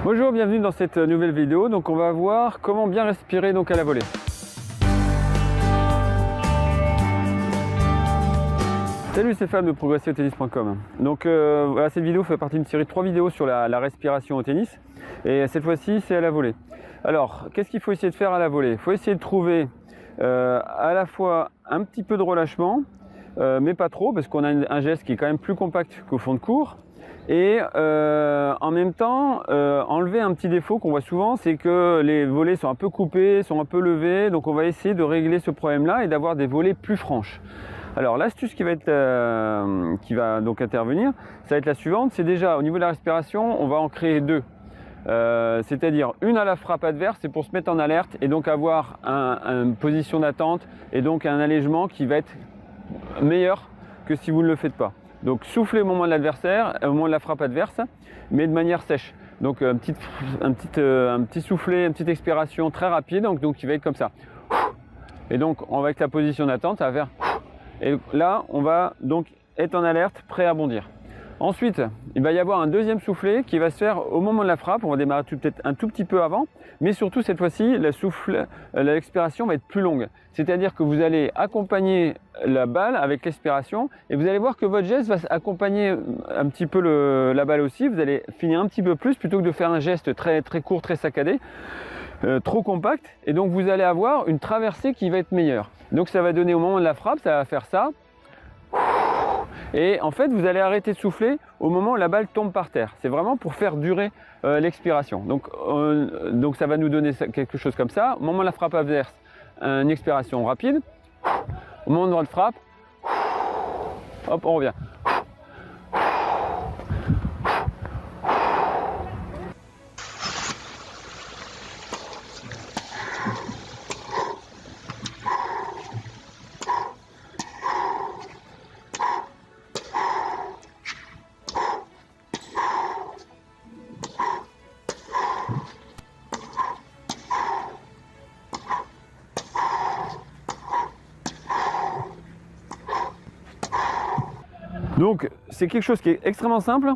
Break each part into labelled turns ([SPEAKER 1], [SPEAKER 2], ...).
[SPEAKER 1] Bonjour, bienvenue dans cette nouvelle vidéo. Donc on va voir comment bien respirer donc à la volée. Salut, c'est Fab de progresserautennis.com. Donc voilà, cette vidéo fait partie d'une série de 3 vidéos sur la respiration au tennis. Et cette fois-ci, c'est à la volée. Alors, qu'est-ce qu'il faut essayer de faire à la volée? Il faut essayer de trouver à la fois un petit peu de relâchement, mais pas trop, parce qu'on a un geste qui est quand même plus compact qu'au fond de cours. Et en même temps, enlever un petit défaut qu'on voit souvent, c'est que les volées sont un peu coupées, sont un peu levées. Donc on va essayer de régler ce problème-là et d'avoir des volées plus franches. Alors l'astuce qui va donc intervenir, ça va être la suivante. C'est déjà au niveau de la respiration, on va en créer deux. C'est-à-dire une à la frappe adverse, c'est pour se mettre en alerte et donc avoir une position d'attente et donc un allègement qui va être meilleur que si vous ne le faites pas. Donc soufflez au moment de l'adversaire, au moment de la frappe adverse, mais de manière sèche. Donc un petit soufflet, une petite expiration très rapide, donc qui va être comme ça. Et donc avec la position d'attente, ça va faire. Et là, on va donc être en alerte, prêt à bondir. Ensuite, il va y avoir un deuxième soufflet qui va se faire au moment de la frappe. On va démarrer peut-être un tout petit peu avant, mais surtout cette fois-ci, l'expiration va être plus longue. C'est-à-dire que vous allez accompagner la balle avec l'expiration et vous allez voir que votre geste va accompagner un petit peu la balle aussi. Vous allez finir un petit peu plus plutôt que de faire un geste très, très court, très saccadé, trop compact. Et donc vous allez avoir une traversée qui va être meilleure. Donc ça va donner au moment de la frappe, ça va faire ça. Et en fait, vous allez arrêter de souffler au moment où la balle tombe par terre. C'est vraiment pour faire durer l'expiration. Donc ça va nous donner quelque chose comme ça. Au moment de la frappe adverse, une expiration rapide. Au moment de droit de frappe, hop, on revient. Donc c'est quelque chose qui est extrêmement simple,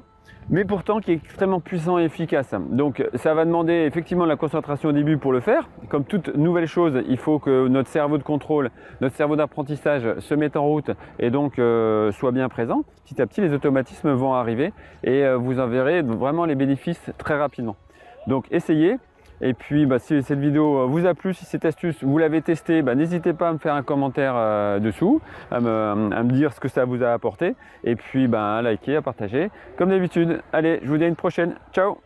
[SPEAKER 1] mais pourtant qui est extrêmement puissant et efficace. Donc ça va demander effectivement de la concentration au début pour le faire. Comme toute nouvelle chose, il faut que notre cerveau de contrôle, notre cerveau d'apprentissage se mette en route et donc soit bien présent. Petit à petit, les automatismes vont arriver et vous en verrez vraiment les bénéfices très rapidement. Donc essayez. Et puis si cette vidéo vous a plu, si cette astuce vous l'avez testée, n'hésitez pas à me faire un commentaire dessous, à me dire ce que ça vous a apporté. Et puis à liker, à partager. Comme d'habitude, allez, je vous dis à une prochaine. Ciao!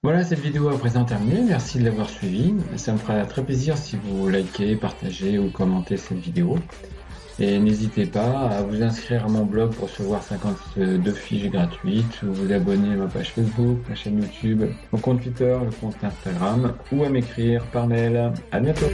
[SPEAKER 2] Voilà, cette vidéo est à présent terminée. Merci de l'avoir suivie. Ça me fera très plaisir si vous likez, partagez ou commentez cette vidéo. Et n'hésitez pas à vous inscrire à mon blog pour recevoir 52 fiches gratuites, ou vous abonner à ma page Facebook, ma chaîne YouTube, mon compte Twitter, le compte Instagram, ou à m'écrire par mail. À bientôt.